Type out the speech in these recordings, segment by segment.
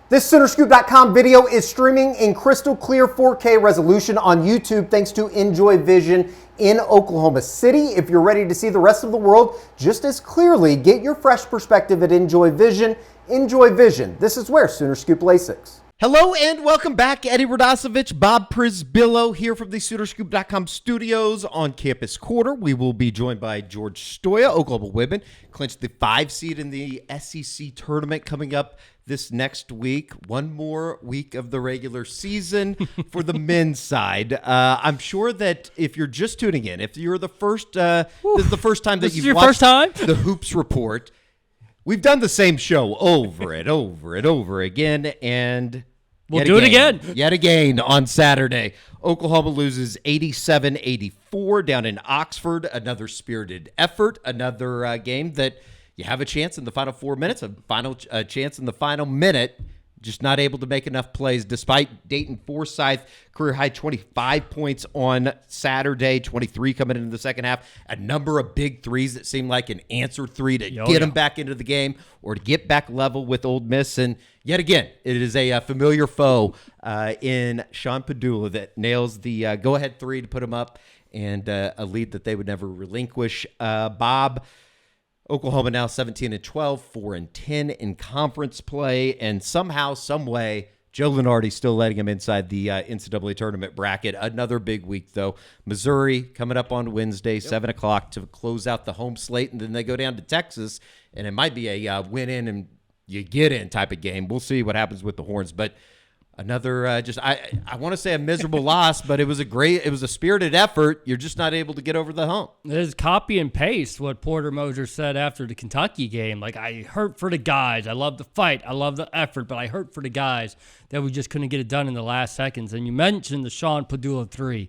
This SoonerScoop.com video is streaming in crystal clear 4K resolution on YouTube thanks to Enjoy Vision in Oklahoma City. If you're ready to see the rest of the world just as clearly, get your fresh perspective at Enjoy Vision. Enjoy Vision. This is where Sooner Scoop LASIX. Hello and welcome back. Eddie Radosevich, Bob Przybylo here from the SoonerScoop.com studios on Campus Quarter. We will be joined by George Stoia. Oklahoma women clinched the 5 seed in the SEC tournament coming up this next week. One more week of the regular season for the men's side. I'm sure that if you're just tuning in, if you're the first, this is the first time that you've watched the Hoops Report. We've done the same show over and over again, and we'll do it again. Yet again on Saturday. Oklahoma loses 87-84 down in Oxford. Another spirited effort, another game that you have a chance in the final 4 minutes, a chance in the final minute. Just not able to make enough plays despite Dayton Forsyth career high 25 points on Saturday, 23 coming into the second half. A number of big threes that seemed like an answer three to get them back into the game or to get back level with Ole Miss. And yet again, it is a familiar foe in Sean Padula that nails the go-ahead three to put him up and a lead that they would never relinquish. Bob, Oklahoma now 17-12, 4-10 in conference play, and somehow, some way, Joe Lunardi's still letting him inside the NCAA tournament bracket. Another big week, though. Missouri coming up on Wednesday, 7 o'clock to close out the home slate, and then they go down to Texas, and it might be a win in and you get in type of game. We'll see what happens with the Horns, but another I want to say a miserable loss, but it was a spirited effort. You're just not able to get over the hump. It is copy and paste what Porter Moser said after the Kentucky game. Like, I hurt for the guys. I love the fight. I love the effort, but I hurt for the guys that we just couldn't get it done in the last seconds. And you mentioned the Sean Padula three.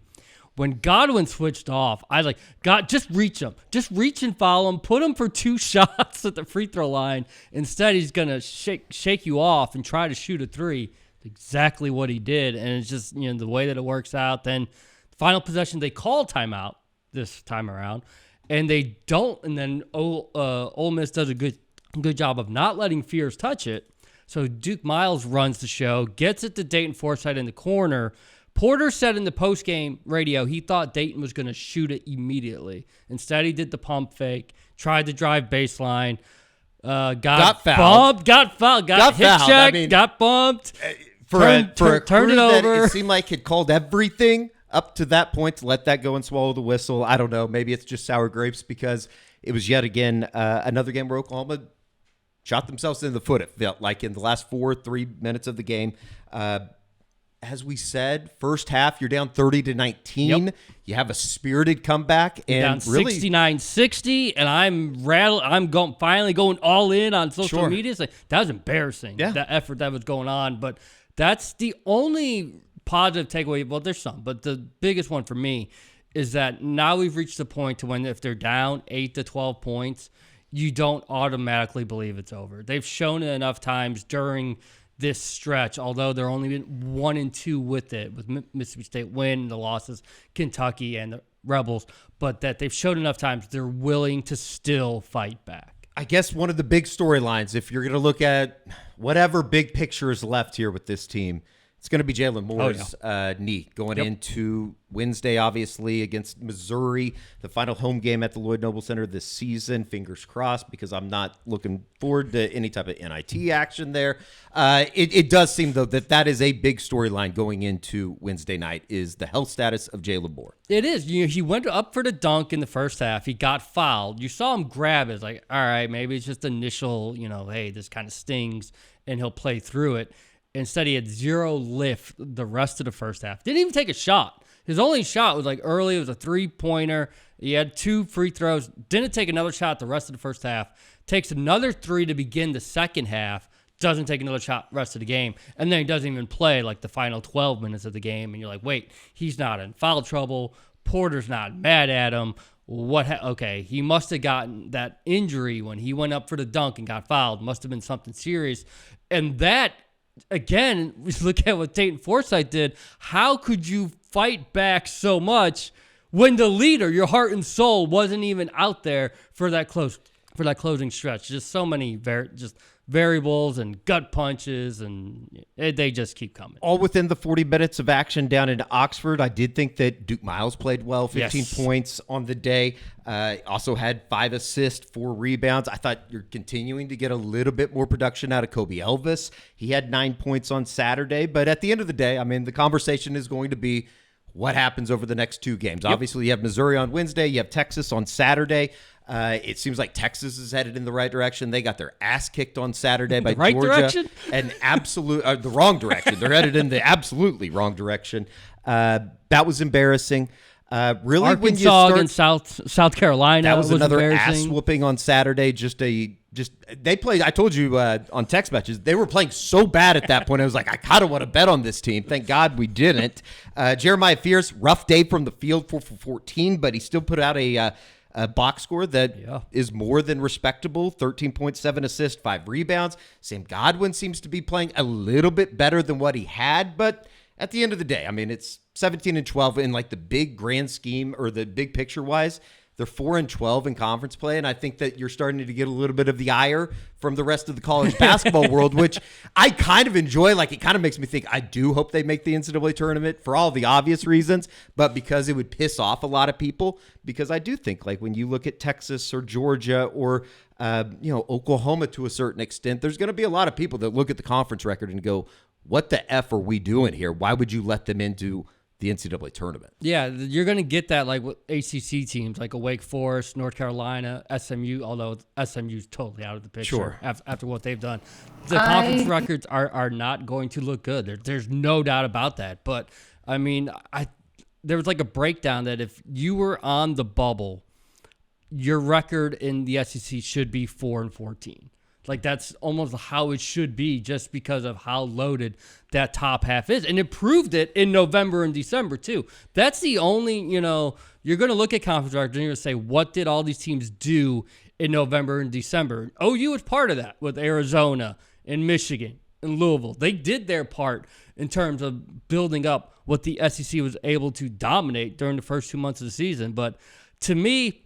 When Godwin switched off, I was like, God, just reach him. Just reach and foul him. Put him for 2 shots at the free throw line. Instead, he's going to shake you off and try to shoot a three. Exactly what he did, and it's just, the way that it works out. Then the final possession, they call timeout this time around, and they don't, and then Ole Miss does a good job of not letting Fears touch it. So Duke Miles runs the show, gets it to Dayton Forsyth in the corner. Porter said in the postgame radio he thought Dayton was going to shoot it immediately. Instead, he did the pump fake, tried to drive baseline, got fouled, got hit fouled. Checked, got bumped. For a turned it over. That it seemed like had called everything up to that point to let that go and swallow the whistle. I don't know. Maybe it's just sour grapes because it was yet again another game where Oklahoma shot themselves in the foot. It felt like in the last 3 minutes of the game. As we said, first half, you're down 30-19. Yep. You have a spirited comeback. And down really 69-60, and I'm finally going all in on social media. It's like, that was embarrassing, the effort that was going on. But that's the only positive takeaway. Well, there's some, but the biggest one for me is that now we've reached the point to when if they're down 8 to 12 points, you don't automatically believe it's over. They've shown it enough times during this stretch, although they're only been 1-2 with it, with Mississippi State win, the losses, Kentucky and the Rebels, but that they've shown enough times they're willing to still fight back. I guess one of the big storylines, if you're going to look at whatever big picture is left here with this team, it's going to be Jalen Moore's knee going into Wednesday, obviously, against Missouri, the final home game at the Lloyd Noble Center this season. Fingers crossed, because I'm not looking forward to any type of NIT action there. It does seem, though, that is a big storyline going into Wednesday night, is the health status of Jalen Moore. It is. He went up for the dunk in the first half. He got fouled. You saw him grab it. It's like, all right, maybe it's just initial, hey, this kind of stings, and he'll play through it. Instead, he had 0 lift the rest of the first half. Didn't even take a shot. His only shot was like early. It was a 3-pointer. He had 2 free throws. Didn't take another shot the rest of the first half. Takes another 3 to begin the second half. Doesn't take another shot the rest of the game. And then he doesn't even play like the final 12 minutes of the game. And you're like, wait, he's not in foul trouble. Porter's not mad at him. Okay, he must have gotten that injury when he went up for the dunk and got fouled. Must have been something serious. And that, again, we look at what Dayton Forsyth did. How could you fight back so much when the leader, your heart and soul, wasn't even out there for that closing stretch? Just so many variables and gut punches, and they just keep coming. All within the 40 minutes of action down in Oxford. I did think that Duke Miles played well, 15 points on the day. Also had 5 assists, 4 rebounds. I thought you're continuing to get a little bit more production out of Kobe Elvis. He had 9 points on Saturday. But at the end of the day, I mean, the conversation is going to be what happens over the next 2 games. Yep. Obviously, you have Missouri on Wednesday. You have Texas on Saturday. It seems like Texas is headed in the right direction. They got their ass kicked on Saturday by right Georgia. Direction? And the wrong direction. They're headed in the absolutely wrong direction. That was embarrassing. Really, Arkansas when you start, against South Carolina, that was another ass embarrassing. whooping on Saturday. They played. I told you on text messages they were playing so bad at that point. I was like, I kind of want to bet on this team. Thank God we didn't. Jeremiah Fierce, rough day from the field, 4 for 14, but he still put out a box score that is more than respectable. 13.7 assists, 5 rebounds. Sam Godwin seems to be playing a little bit better than what he had, but at the end of the day, I mean, it's 17 and 12 in like the big grand scheme or the big picture wise. They're 4 and 12 in conference play, and I think that you're starting to get a little bit of the ire from the rest of the college basketball world, which I kind of enjoy. Like, it kind of makes me think I do hope they make the NCAA tournament for all the obvious reasons, but because it would piss off a lot of people. Because I do think, like, when you look at Texas or Georgia or Oklahoma to a certain extent, there's going to be a lot of people that look at the conference record and go, "What the F are we doing here? Why would you let them into the NCAA tournament?" Yeah, you're going to get that like with ACC teams like a Wake Forest, North Carolina, SMU, although SMU's totally out of the picture after what they've done. The conference records are not going to look good. There's no doubt about that. But, I mean, there was like a breakdown that if you were on the bubble, your record in the SEC should be 4 and 14. Like, that's almost how it should be just because of how loaded that top half is. And it proved it in November and December, too. That's the only, you're going to look at conference records and you're going to say, what did all these teams do in November and December? OU was part of that with Arizona and Michigan and Louisville. They did their part in terms of building up what the SEC was able to dominate during the first 2 months of the season. But to me,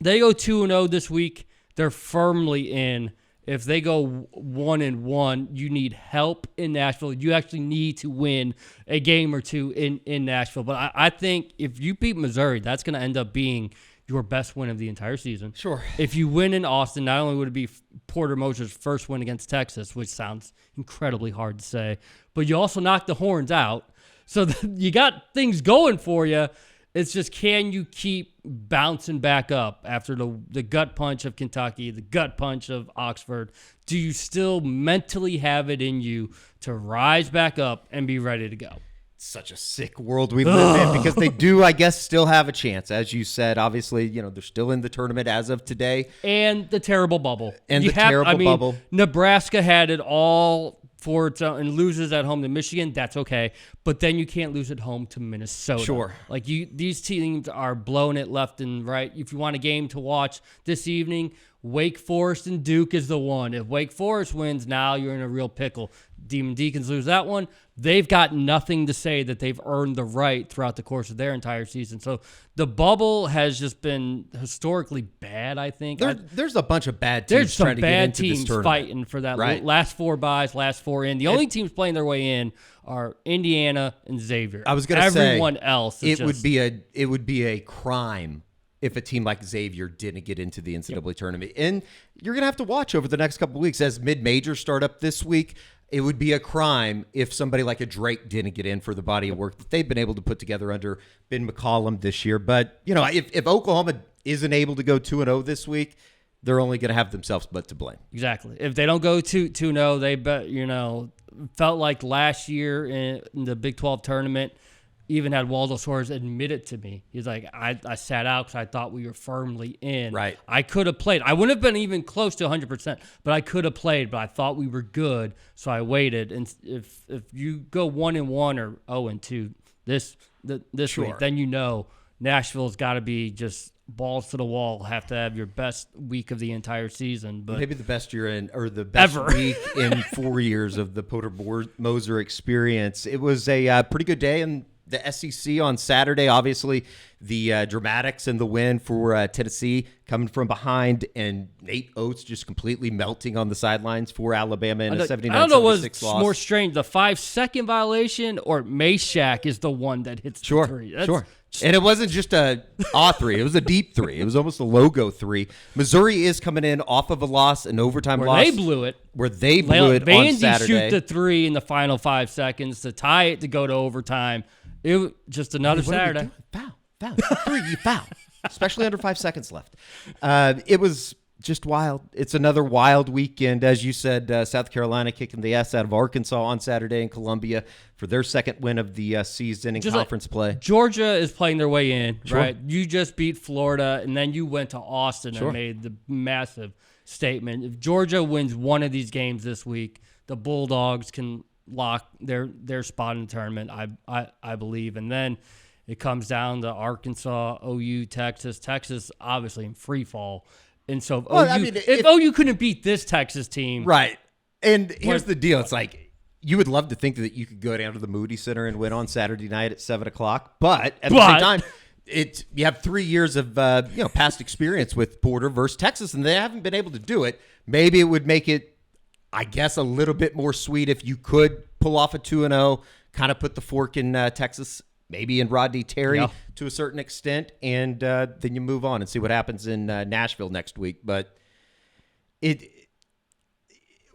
they go 2-0 this week. They're firmly in. If they go 1-1, you need help in Nashville. You actually need to win a game or two in Nashville. But I think if you beat Missouri, that's going to end up being your best win of the entire season. Sure. If you win in Austin, not only would it be Porter Moser's first win against Texas, which sounds incredibly hard to say, but you also knock the Horns out. So you got things going for you. It's just, can you keep bouncing back up after the gut punch of Kentucky, the gut punch of Oxford? Do you still mentally have it in you to rise back up and be ready to go? Such a sick world we live in, because they do, I guess, still have a chance. As you said, obviously, they're still in the tournament as of today. And the terrible bubble. Bubble. Nebraska had it all for its own and loses at home to Michigan. That's okay. But then you can't lose at home to Minnesota. Sure. Like, these teams are blowing it left and right. If you want a game to watch this evening, Wake Forest and Duke is the one. If Wake Forest wins, now you're in a real pickle. Demon Deacons lose that one. They've got nothing to say that they've earned the right throughout the course of their entire season. So the bubble has just been historically bad, I think. There's a bunch of bad teams trying to get into this tournament. There's some bad teams fighting for that last 4 buys, last 4 in. The only teams playing their way in are Indiana and Xavier. I was going to say, everyone else is it would be a crime if a team like Xavier didn't get into the NCAA tournament. And you're going to have to watch over the next couple of weeks as mid-majors start up this week. It would be a crime if somebody like a Drake didn't get in for the body of work that they've been able to put together under Ben McCollum this year. But, if Oklahoma isn't able to go 2-0 this week, they're only going to have themselves but to blame. Exactly. If they don't go 2-0, they felt like last year in the Big 12 tournament, even had Waldo Suarez admit it to me. He's like, I sat out because I thought we were firmly in. Right. I could have played. I wouldn't have been even close to 100%, but I could have played, but I thought we were good, so I waited. And if you go 1-1 or 0-2 this week, then Nashville's got to be just balls to the wall, have to have your best week of the entire season. But maybe the best year in, or the best week in 4 years of the Porter Moser experience. It was a pretty good day in the SEC on Saturday. Obviously, the dramatics and the win for Tennessee coming from behind, and Nate Oates just completely melting on the sidelines for Alabama in a 79-76 I don't know what's loss. more strange, the 5-second violation or Meshack is the one that hits the three. Sure. And it wasn't just a three. It was a deep three. It was almost a logo three. Missouri is coming in off of a loss, an overtime loss. They blew it. Where they blew it on Saturday. shoot the three in the final 5 seconds to tie it to go to overtime. It was just another Saturday. Foul. Three, you foul. Especially under 5 seconds left. It was just wild. It's another wild weekend. As you said, South Carolina kicking the ass out of Arkansas on Saturday in Columbia for their second win of the season in conference play. Georgia is playing their way in, right? You just beat Florida, and then you went to Austin and made the massive statement. If Georgia wins one of these games this week, the Bulldogs can lock their spot in the tournament, I believe. And then it comes down to Arkansas, OU, Texas. Texas obviously in free fall. And so if OU couldn't beat this Texas team. Right. And here's the deal. It's like you would love to think that you could go down to the Moody Center and win on Saturday night at 7 o'clock. But at the same time, you have 3 years of past experience with Porter versus Texas, and they haven't been able to do it. Maybe it would make it, I guess, a little bit more sweet if you could pull off a 2-0, kind of put the fork in Texas, maybe in Rodney Terry to a certain extent, and then you move on and see what happens in Nashville next week. But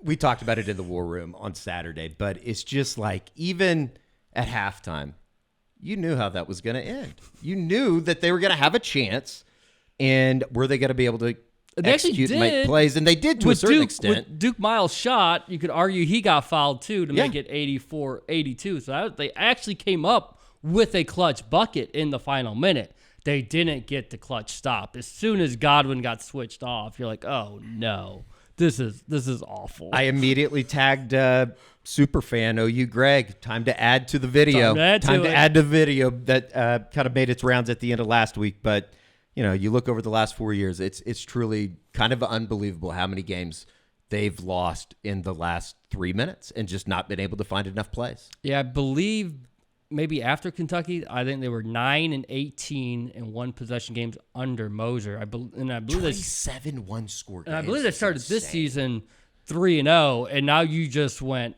we talked about it in the War Room on Saturday, but it's just like even at halftime, you knew how that was going to end. You knew that they were going to have a chance, and were they going to be able to execute and make plays? And they did to a certain extent. With Duke Miles' shot, you could argue he got fouled too to make it 84-82. So they actually came up with a clutch bucket in the final minute. They didn't get the clutch stop. As soon as Godwin got switched off, you're like, oh no, this is awful. I immediately tagged superfan OU Greg. Time to add to the video. Time to add to the video that kind of made its rounds at the end of last week. But you look over the last 4 years, it's truly kind of unbelievable how many games they've lost in the last 3 minutes and just not been able to find enough plays. Yeah, I believe maybe after Kentucky, I think they were 9-18 in one possession games under Moser. I believe 27 one-score games. And I believe they started this season 3-0, and now you just went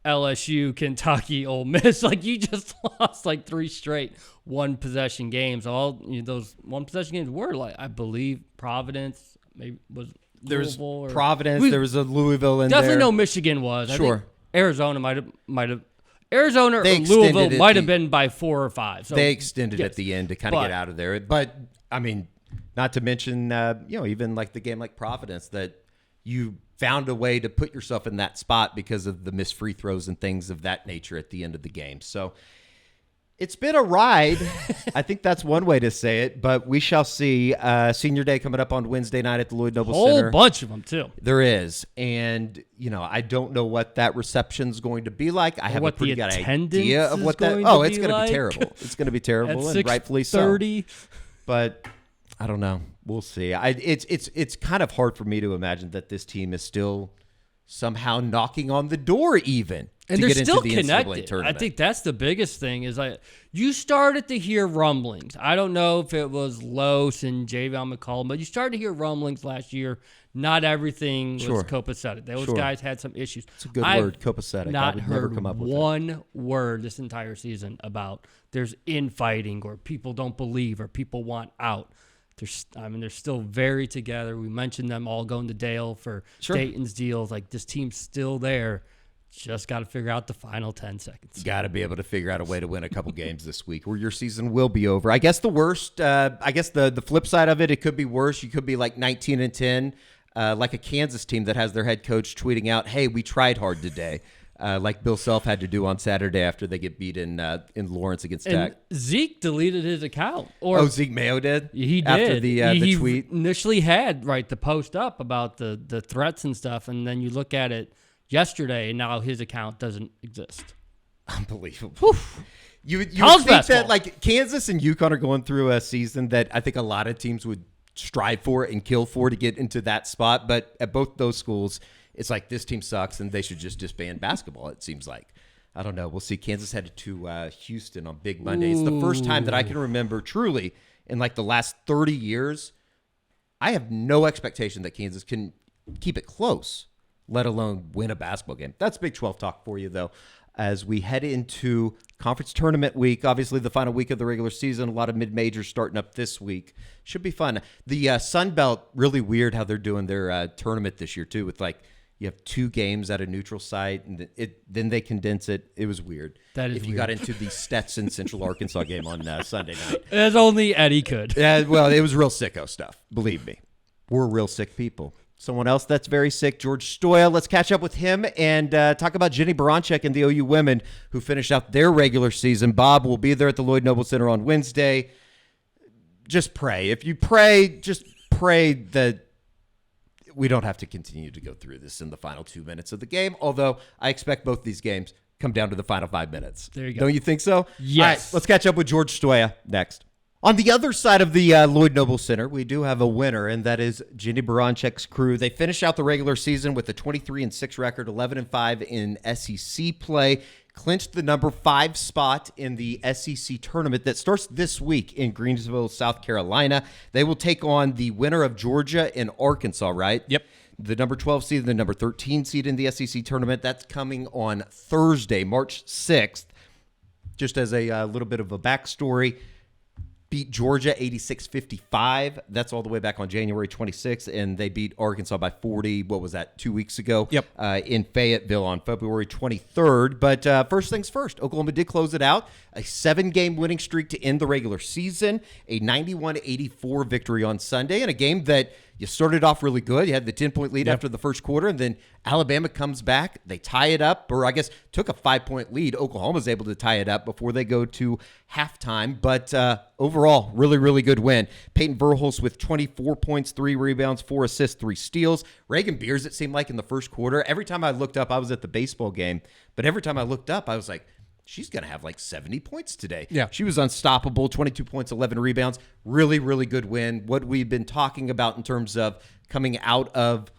LSU, Kentucky, Ole Miss. Like you just lost like 3 straight one possession games. All those one possession games were like, I believe, Providence. Maybe was there's Louisville Providence. There was a Louisville in there. Definitely no Michigan was. I think Arizona might have. Arizona or They Louisville might have been by 4 or 5. So they extended at the end to kind of get out of there. But I mean, not to mention, even like the game like Providence, that you found a way to put yourself in that spot because of the missed free throws and things of that nature at the end of the game. So it's been a ride. I think that's one way to say it, but we shall see. Senior Day coming up on Wednesday night at the Lloyd Noble Center. Whole bunch of them, too. There is. And, I don't know what that reception's going to be like. I have a pretty good idea of what that. Oh, it's going to be terrible. It's going to be terrible, and rightfully so. But I don't know. We'll see. It's kind of hard for me to imagine that this team is still somehow knocking on the door even. And they're still connected. I think that's the biggest thing is you started to hear rumblings. I don't know if it was Los and Javion McCollum, but you started to hear rumblings last year. Not everything was copacetic. Those guys had some issues. It's a good word, copacetic. Not I would heard never come up with one word this entire season about there's infighting or people don't believe or people want out. They're still very together. We mentioned them all going to Dale for Dayton's deals. Like this team's still there. Just got to figure out the final 10 seconds. You got to be able to figure out a way to win a couple games this week or your season will be over. I guess the worst, the flip side of it could be worse. You could be like 19-10, like a Kansas team that has their head coach tweeting out, hey, we tried hard today, like Bill Self had to do on Saturday after they get beat in Lawrence against Tech. Zeke deleted his account. Zeke Mayo did? He did. After the tweet? He initially had, the post up about the threats and stuff, and then you look at it yesterday, and now his account doesn't exist. Unbelievable. You would think that like Kansas and UConn are going through a season that I think a lot of teams would strive for and kill for to get into that spot. But at both those schools, it's like this team sucks and they should just disband basketball, it seems like. I don't know. We'll see. Kansas headed to Houston on Big Monday. It's the first time that I can remember truly in like the last 30 years. I have no expectation that Kansas can keep it close, let alone win a basketball game. That's Big 12 talk for you, though. As we head into conference tournament week, obviously the final week of the regular season, a lot of mid-majors starting up this week. Should be fun. The Sun Belt, really weird how they're doing their tournament this year, too, with like you have 2 games at a neutral site, and then they condense it. It was weird. That is if you weird. got into the Stetson Central Arkansas game on Sunday night. As only Eddie could. Yeah, well, it was real sicko stuff. Believe me. We're real sick people. Someone else that's very sick, George Stoia. Let's catch up with him and talk about Jennie Baranczyk and the OU women who finished out their regular season. Bob will be there at the Lloyd Noble Center on Wednesday. Just pray. If you pray, just pray that we don't have to continue to go through this in the final 2 minutes of the game, although I expect both these games come down to the final 5 minutes. There you go. Don't you think so? Yes. All right, let's catch up with George Stoia next. On the other side of the Lloyd Noble Center, we do have a winner, and that is Jennie Baranczyk's crew. They finished out the regular season with a 23-6 record, 11-5 in SEC play, clinched the number 5 spot in the SEC tournament that starts this week in Greensville, South Carolina. They will take on the winner of Georgia and Arkansas, right? Yep. The number 12 seed and the number 13 seed in the SEC tournament. That's coming on Thursday, March 6th. Just as a little bit of a backstory, beat Georgia 86-55. That's all the way back on January 26th, and they beat Arkansas by 40. What was that, 2 weeks ago? Yep. In Fayetteville on February 23rd. But first things first, Oklahoma did close it out. A 7-game winning streak to end the regular season, a 91-84 victory on Sunday, and a game that you started off really good. You had the 10-point lead after the first quarter, and then Alabama comes back. They tie it up, or I guess took a 5-point lead. Oklahoma's able to tie it up before they go to halftime. But overall, really, really good win. Peyton Verhulst with 24 points, 3 rebounds, 4 assists, 3 steals. Reagan Beers, it seemed like, in the first quarter. Every time I looked up, I was at the baseball game, but every time I looked up, I was like, she's going to have like 70 points today. Yeah. She was unstoppable, 22 points, 11 rebounds. Really, really good win. What we've been talking about in terms of coming out of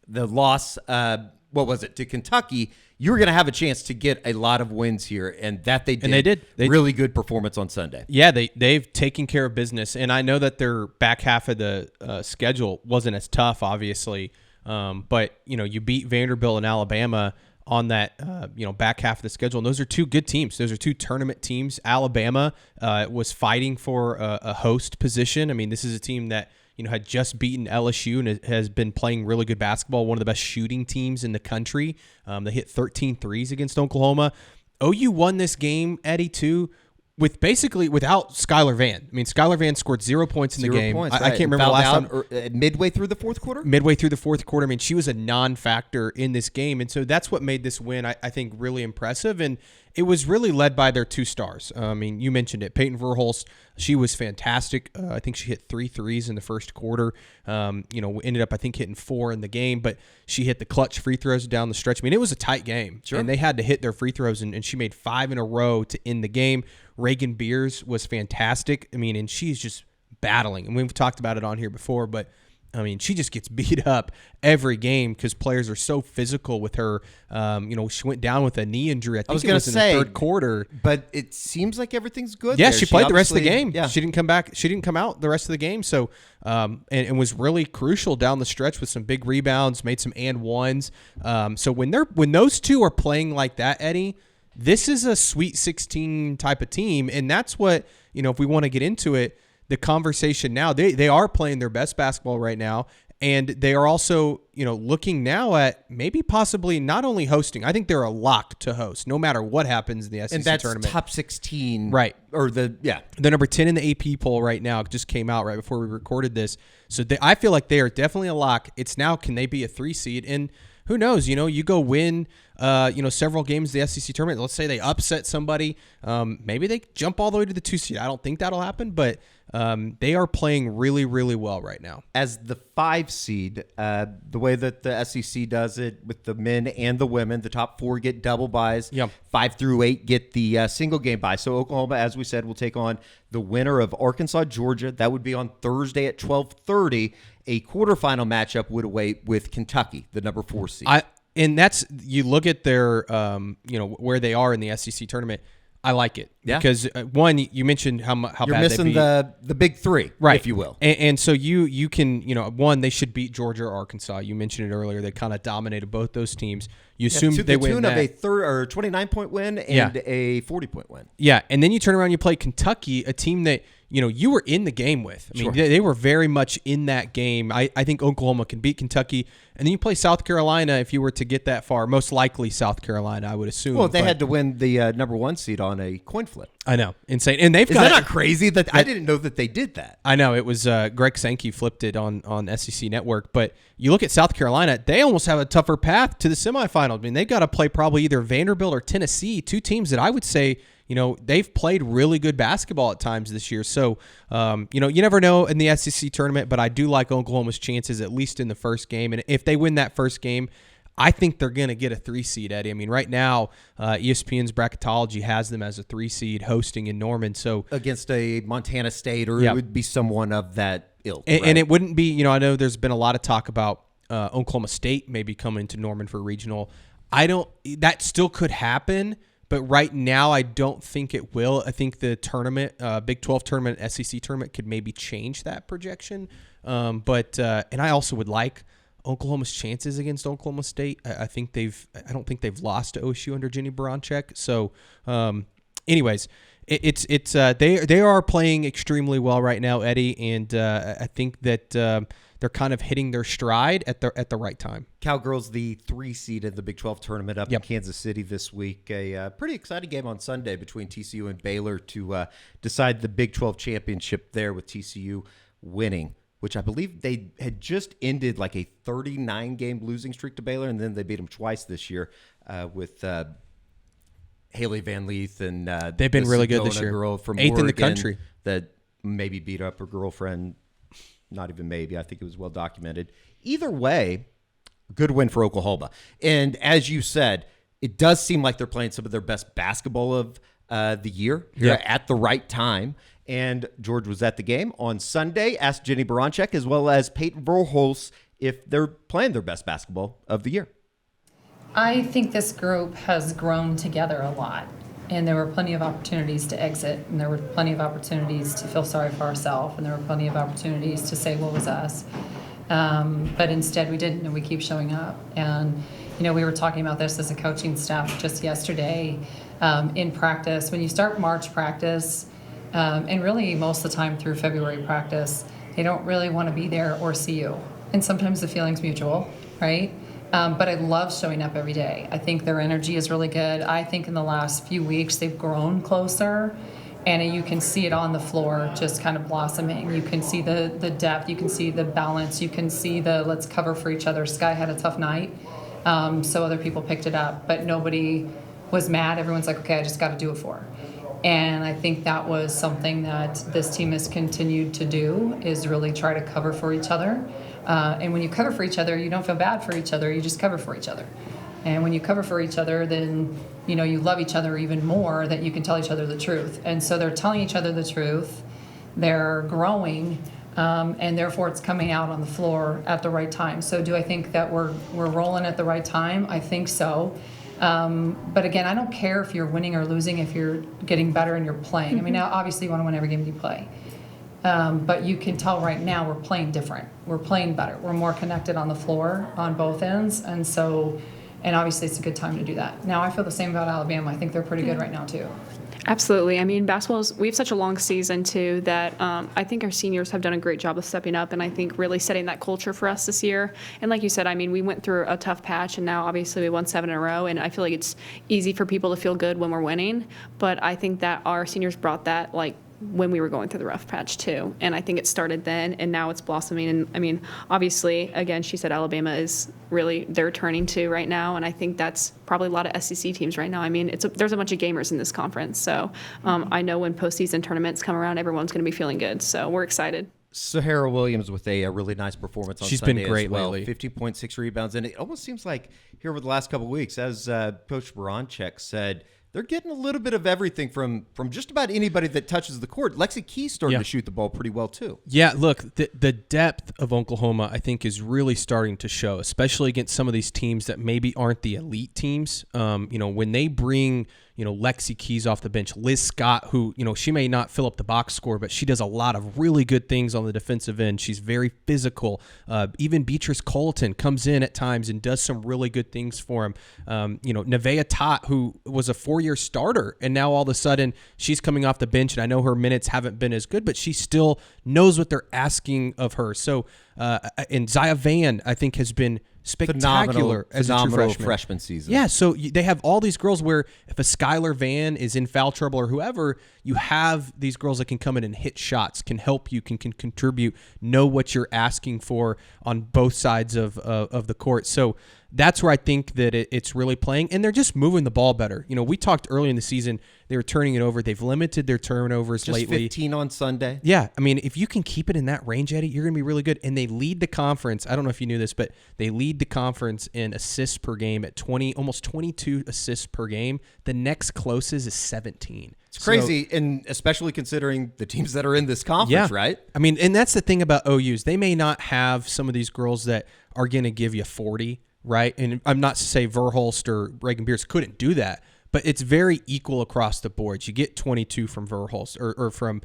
the loss, to Kentucky, you were going to have a chance to get a lot of wins here, and that they did. And they did. Really good performance on Sunday. Yeah, they've taken care of business, and I know that their back half of the schedule wasn't as tough, obviously, but you beat Vanderbilt and Alabama on that back half of the schedule, and those are 2 good teams. Those are 2 tournament teams. Alabama was fighting for a host position. I mean, this is a team that had just beaten LSU and has been playing really good basketball, one of the best shooting teams in the country. They hit 13 threes against Oklahoma. OU won this game, Eddie, too, without Skylar Vann. I mean, Skylar Vann scored 0 points in the game. Points, I can't remember the last time. Midway through the fourth quarter? Midway through the fourth quarter. I mean, she was a non-factor in this game. And so that's what made this win, I think, really impressive. And it was really led by their 2 stars. I mean, you mentioned it. Peyton Verhulst, she was fantastic. I think she hit 3 threes in the first quarter. Ended up, I think, hitting 4 in the game. But she hit the clutch free throws down the stretch. I mean, it was a tight game. Sure. And they had to hit their free throws, and she made 5 in a row to end the game. Reagan Beers was fantastic. I mean, and she's just battling. And we've talked about it on here before, but I mean, she just gets beat up every game because players are so physical with her. She went down with a knee injury. I think it was in the third quarter. But it seems like everything's good. Yeah, there. she played the rest of the game. Yeah. She didn't come back. She didn't come out the rest of the game. So, and was really crucial down the stretch with some big rebounds, made some and ones. So when those 2 are playing like that, Eddie, this is a Sweet 16 type of team, and that's what, if we want to get into it, the conversation now, they are playing their best basketball right now, and they are also, looking now at maybe possibly not only hosting. I think they're a lock to host, no matter what happens in the SEC and that's tournament. Top 16. Right. Or the number 10 in the AP poll right now just came out right before we recorded this. So I feel like they are definitely a lock. It's now, can they be a 3 seed? And who knows? You go win, several games of the SEC tournament. Let's say they upset somebody. Maybe they jump all the way to the 2 seed. I don't think that'll happen, but they are playing really, really well right now. As the 5 seed, the way that the SEC does it with the men and the women, the top 4 get double buys. Yep. 5 through 8 get the single game bye. So Oklahoma, as we said, will take on the winner of Arkansas, Georgia. That would be on Thursday at 12:30. A quarterfinal matchup would await with Kentucky, the number 4 seed. And that's, you look at their, where they are in the SEC tournament. I like it because one, you mentioned how you're bad missing the big three, right, if you will. And so you can, one, they should beat Georgia or Arkansas. You mentioned it earlier. They kind of dominated both those teams. You assume they win that. To the tune of a 29-point win and a 40-point win. Yeah, and then you turn around, you play Kentucky, a team that you were in the game with. I mean, they were very much in that game. I think Oklahoma can beat Kentucky. And then you play South Carolina if you were to get that far. Most likely South Carolina, I would assume. Well, they had to win the number 1 seed on a coin flip. I know. Insane. And they've Is that not crazy? I didn't know that they did that. I know. It was Greg Sankey flipped it on SEC Network. But you look at South Carolina, they almost have a tougher path to the semifinals. I mean, they've got to play probably either Vanderbilt or Tennessee, two teams that I would say, they've played really good basketball at times this year. So, you never know in the SEC tournament, but I do like Oklahoma's chances, at least in the first game. And if they win that first game, I think they're going to get a 3 seed, Eddie. I mean, right now, ESPN's bracketology has them as a 3 seed hosting in Norman. So against a Montana State, or it would be someone of that ilk. And it wouldn't be, I know there's been a lot of talk about Oklahoma State maybe coming to Norman for regional. That still could happen. But right now, I don't think it will. I think the tournament, Big 12 tournament, SEC tournament, could maybe change that projection. And I also would like Oklahoma's chances against Oklahoma State. I don't think they've lost to OSU under Jennie Baranczyk. So, anyways, they are playing extremely well right now, Eddie, and I think that they're kind of hitting their stride at the right time. Cowgirls, the 3 seed in the Big 12 tournament up in Kansas City this week. A pretty exciting game on Sunday between TCU and Baylor to decide the Big 12 championship there, with TCU winning, which I believe they had just ended like a 39-game losing streak to Baylor, and then they beat them twice this year with Haley Van Leith and they've been really good this year. Girl from 8th Oregon in the country that maybe beat up her girlfriend. Not even maybe. I think it was well documented. Either way, good win for Oklahoma. And as you said, it does seem like they're playing some of their best basketball of the year at the right time. And George was at the game on Sunday, asked Jennie Baranczyk as well as Peyton Verhulst if they're playing their best basketball of the year. I think this group has grown together a lot. And there were plenty of opportunities to exit, and there were plenty of opportunities to feel sorry for ourselves, and there were plenty of opportunities to say what was us. But instead we didn't, and we keep showing up. And, we were talking about this as a coaching staff just yesterday in practice. When you start March practice, and really most of the time through February practice, they don't really want to be there or see you. And sometimes the feeling's mutual, right? But I love showing up every day. I think their energy is really good. I think in the last few weeks they've grown closer, and you can see it on the floor just kind of blossoming. You can see the depth. You can see the balance. You can see the let's cover for each other. Sky had a tough night, so other people picked it up. But nobody was mad. Everyone's like, okay, I just got to do it for her. And I think that was something that this team has continued to do, is really try to cover for each other. And when you cover for each other, you don't feel bad for each other. You just cover for each other. And when you cover for each other, then, you love each other even more, that you can tell each other the truth. And so they're telling each other the truth. They're growing, and therefore it's coming out on the floor at the right time. So do I think that we're rolling at the right time? I think so. But again, I don't care if you're winning or losing, if you're getting better and you're playing. I mean, now obviously you want to win every game you play. But you can tell right now we're playing different. We're playing better. We're more connected on the floor on both ends. And obviously it's a good time to do that. Now I feel the same about Alabama. I think they're pretty good right now too. Absolutely. I mean, we have such a long season too that I think our seniors have done a great job of stepping up, and I think really setting that culture for us this year. And like you said, I mean, we went through a tough patch, and now obviously we won 7 in a row, and I feel like it's easy for people to feel good when we're winning. But I think that our seniors brought that, like, when we were going through the rough patch too. And I think it started then, and now it's blossoming. And I mean, obviously, again, she said Alabama is really, they're turning to right now. And I think that's probably a lot of SEC teams right now. I mean, there's a bunch of gamers in this conference. So I know when postseason tournaments come around, everyone's going to be feeling good. So we're excited. Sahara Williams with a really nice performance on She's Sunday been great as well. lately. 15.6 rebounds. And it almost seems like here over the last couple of weeks, as Coach Baranczyk said, they're getting a little bit of everything from just about anybody that touches the court. Lexi Key's starting to shoot the ball pretty well too. Yeah, look, the depth of Oklahoma, I think, is really starting to show, especially against some of these teams that maybe aren't the elite teams. When they bring, Lexi Keys off the bench, Liz Scott, who, she may not fill up the box score, but she does a lot of really good things on the defensive end. She's very physical. Even Beatrice Colton comes in at times and does some really good things for him. Nevaeh Tot, who was a 4-year starter, and now all of a sudden she's coming off the bench, and I know her minutes haven't been as good, but she still knows what they're asking of her. So, and Zaya Van, I think, has been spectacular as a true freshman season. Yeah, so they have all these girls where if a Skylar Van is in foul trouble or whoever, you have these girls that can come in and hit shots, can help you, can contribute, know what you're asking for on both sides of the court. So that's where I think that it's really playing, and they're just moving the ball better. We talked early in the season, they were turning it over. They've limited their turnovers just lately. 15 on Sunday. Yeah, I mean, if you can keep it in that range, Eddie, you're going to be really good. And they lead the conference. I don't know if you knew this, but they lead the conference in assists per game at almost 22 assists per game. The next closest is 17. It's crazy, and especially considering the teams that are in this conference, right? I mean, and that's the thing about OUs. They may not have some of these girls that are going to give you 40, right? And I'm not to say Verhulst or Reagan Beers couldn't do that, but it's very equal across the board. You get 22 from Verhulst or from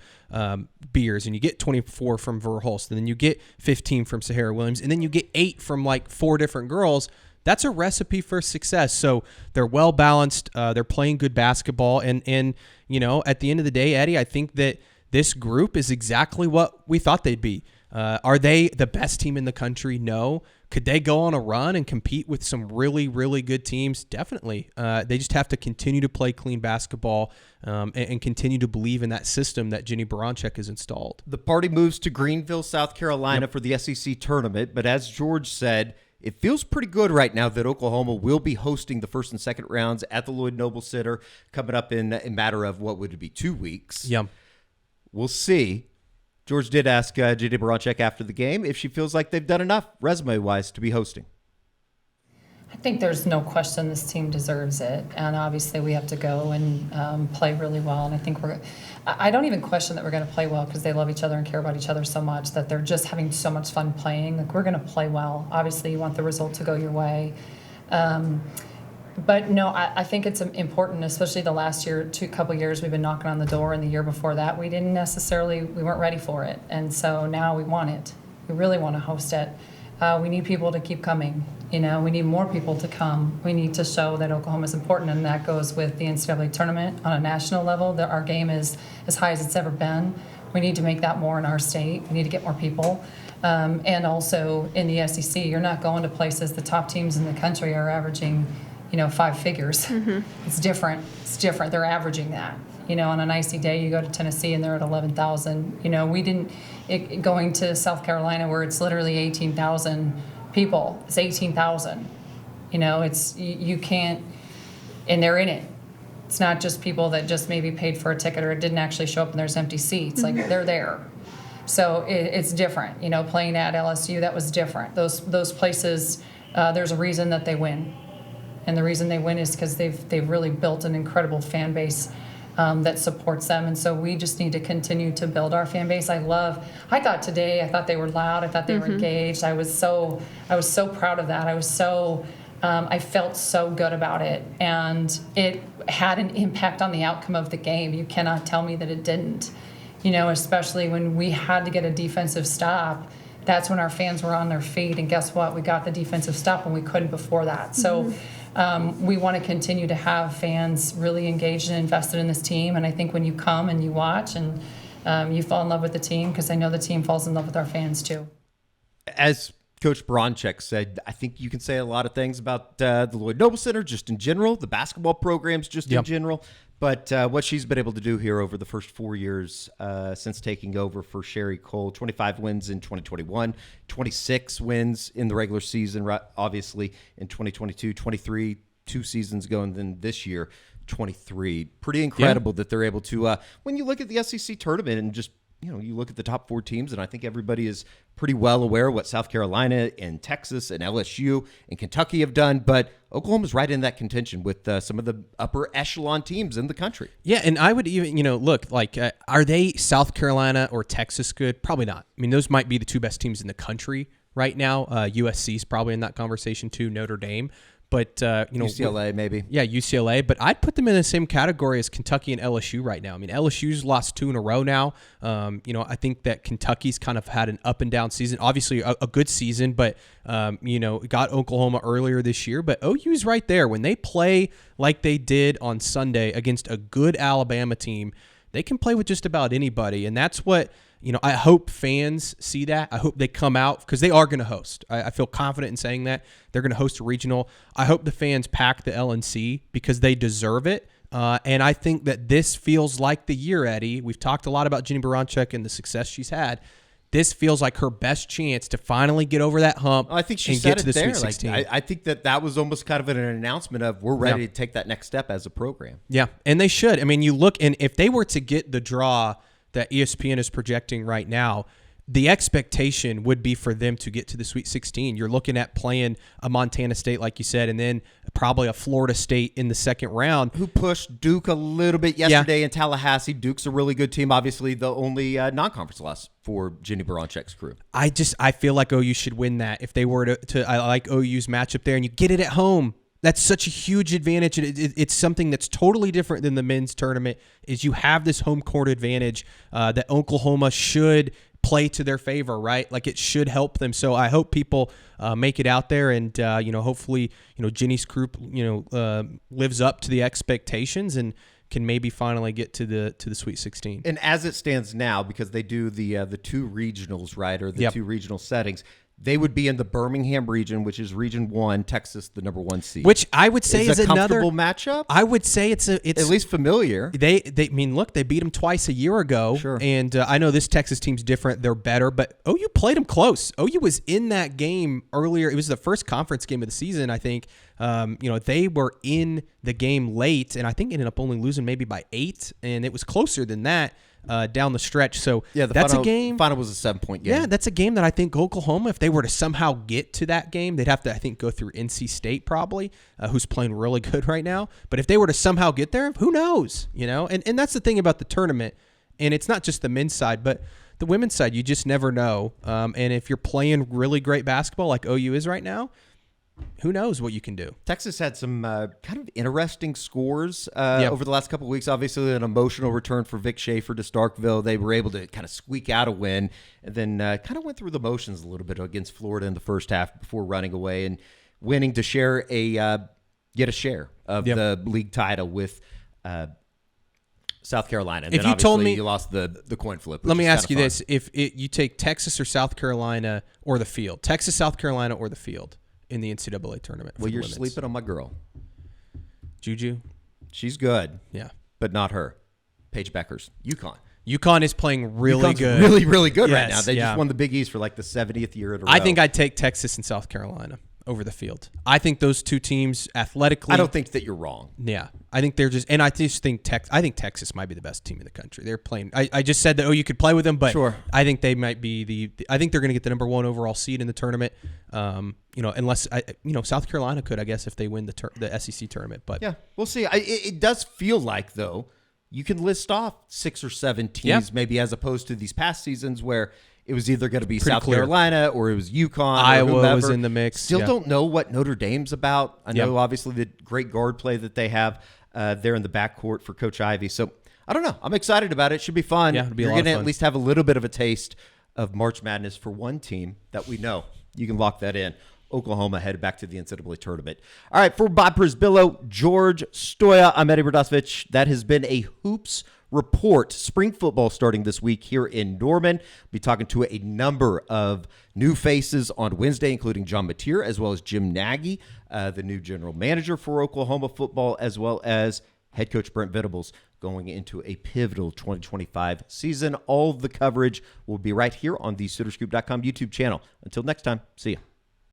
Beers, and you get 24 from Verhulst, and then you get 15 from Sahara Williams, and then you get 8 from like 4 different girls. That's a recipe for success. So they're well balanced. They're playing good basketball, and at the end of the day, Eddie, I think that this group is exactly what we thought they'd be. Are they the best team in the country? No. Could they go on a run and compete with some really, really good teams? Definitely. They just have to continue to play clean basketball and continue to believe in that system that Jennie Baranczyk has installed. The party moves to Greenville, South Carolina for the SEC tournament, but as George said, it feels pretty good right now that Oklahoma will be hosting the first and second rounds at the Lloyd Noble Center coming up in a matter of, what would it be, 2 weeks? Yeah. We'll see. George did ask Jennie Baranczyk after the game if she feels like they've done enough resume-wise to be hosting. I think there's no question this team deserves it, and obviously we have to go and play really well. And I think I don't even question that we're going to play well because they love each other and care about each other so much that they're just having so much fun playing. Like, we're going to play well. Obviously, you want the result to go your way. But no, I think it's important, especially the last couple years we've been knocking on the door, and the year before that we weren't ready for it. And so now we want it. We really want to host it. We need people to keep coming. We need more people to come. We need to show that Oklahoma is important, and that goes with the NCAA tournament on a national level. That our game is as high as it's ever been. We need to make that more in our state. We need to get more people. And also in the SEC, you're not going to places. The top teams in the country are averaging 5 figures. Mm-hmm. It's different. They're averaging that. On an icy day, you go to Tennessee and they're at 11,000. We didn't going to South Carolina where it's literally 18,000 people. It's 18,000. It's you can't, and they're in it. It's not just people that just maybe paid for a ticket or didn't actually show up and there's empty seats. Like, they're there. So it's different. Playing at LSU, that was different. Those places, there's a reason that they win. And the reason they win is because they've really built an incredible fan base that supports them. And so we just need to continue to build our fan base. I thought they were loud. I thought they were engaged. I was so proud of that. I felt so good about it. And it had an impact on the outcome of the game. You cannot tell me that it didn't. Especially when we had to get a defensive stop. That's when our fans were on their feet. And guess what? We got the defensive stop when we couldn't before that. So we want to continue to have fans really engaged and invested in this team. And I think when you come and you watch and you fall in love with the team, because I know the team falls in love with our fans too. As Coach Baranczyk said, I think you can say a lot of things about the Lloyd Noble Center just in general, the basketball programs just in general. But what she's been able to do here over the first 4 years since taking over for Sherry Cole, 25 wins in 2021, 26 wins in the regular season, obviously, in 2022, 23, 2 seasons ago, and then this year, 23. Pretty incredible that they're able to, when you look at the SEC tournament and just you look at the top 4 teams, and I think everybody is pretty well aware of what South Carolina and Texas and LSU and Kentucky have done. But Oklahoma's right in that contention with some of the upper echelon teams in the country. Yeah, and I would even, look, like, are they South Carolina or Texas good? Probably not. I mean, those might be the 2 best teams in the country right now. USC's probably in that conversation too, Notre Dame. But, UCLA maybe. Yeah, UCLA. But I'd put them in the same category as Kentucky and LSU right now. I mean, LSU's lost 2 in a row now. I think that Kentucky's kind of had an up and down season. Obviously, a good season, but, got Oklahoma earlier this year. But OU's right there. When they play like they did on Sunday against a good Alabama team, they can play with just about anybody. And that's what... I hope fans see that. I hope they come out because they are going to host. I feel confident in saying that. They're going to host a regional. I hope the fans pack the LNC because they deserve it. And I think that this feels like the year, Eddie. We've talked a lot about Jennie Baranczyk and the success she's had. This feels like her best chance to finally get over that hump. I think she and said get it to the there. Sweet 16. I think that was almost kind of an announcement of we're ready to take that next step as a program. Yeah, and they should. I mean, you look, and if they were to get the draw that ESPN is projecting right now, the expectation would be for them to get to the Sweet 16. You're looking at playing a Montana State, like you said, and then probably a Florida State in the second round. Who pushed Duke a little bit yesterday in Tallahassee. Duke's a really good team. Obviously, the only non-conference loss for Jennie Baranczyk's crew. I feel like OU should win that if they were to I like OU's matchup there, and you get it at home. That's such a huge advantage. It's something that's totally different than the men's tournament. Is you have this home court advantage that Oklahoma should play to their favor, right? Like it should help them. So I hope people make it out there, and hopefully Jennie's group lives up to the expectations and can maybe finally get to the Sweet 16. And as it stands now, because they do the 2 regionals, right, or the 2 regional settings. They would be in the Birmingham region, which is Region 1, Texas, the number 1 seed. Which I would say is a another comfortable matchup. I would say it's at least familiar. They look, they beat them twice a year ago. Sure. And I know this Texas team's different. They're better, but OU played them close. OU was in that game earlier. It was the first conference game of the season, I think. They were in the game late, and I think ended up only losing maybe by 8, and it was closer than that. Down the stretch. So that's a game. Final was a 7-point game. Yeah, that's a game that I think Oklahoma, if they were to somehow get to that game, they'd have to, I think, go through NC State probably, who's playing really good right now. But if they were to somehow get there, who knows? And that's the thing about the tournament. And it's not just the men's side, but the women's side. You just never know. And if you're playing really great basketball like OU is right now, who knows what you can do. Texas had some kind of interesting scores over the last couple of weeks. Obviously, an emotional return for Vic Schaefer to Starkville. They were able to kind of squeak out a win and then kind of went through the motions a little bit against Florida in the first half before running away and winning to share get a share of the league title with South Carolina. And if then you told me you lost the coin flip. Let me ask you this. If you take Texas or South Carolina or the field, Texas, South Carolina or the field, in the NCAA tournament. Well, you're sleeping on my girl. Juju? She's good. Yeah. But not her. Paige Beckers. UConn. UConn is playing really UConn's good. Really, really good right Yes, now. They just won the Big East for like the 70th year in a row. I think I'd take Texas and South Carolina over the field. I think those 2 teams athletically. I don't think that you're wrong. Yeah. I think they're just, and I just think Texas might be the best team in the country. They're playing. I just said that, you could play with them, but sure. I think they might be I think they're going to get the number 1 overall seed in the tournament. Unless South Carolina could, I guess, if they win the SEC tournament. But yeah, we'll see. It does feel like though you can list off 6 or 7 teams maybe as opposed to these past seasons where it was either going to be South Carolina or it was UConn. Iowa or whomever. was in the mix. Still don't know what Notre Dame's about. I know obviously the great guard play that they have there in the backcourt for Coach Ivey. So I don't know. I'm excited about it. It should be fun. Yeah, it'll be a You're lot of going to fun. at least have a little bit of a taste of March Madness for one team that we know. You can lock that in. Oklahoma headed back to the NCAA tournament. All right, for Bob Przybylo, George Stoia, I'm Eddie Brodasevich. That has been a Hoops Report. Spring football starting this week here in Norman. We'll be talking to a number of new faces on Wednesday, including John Mateer, as well as Jim Nagy, the new general manager for Oklahoma football, as well as head coach Brent Venables going into a pivotal 2025 season. All of the coverage will be right here on the SoonerScoop.com YouTube channel. Until next time, see ya.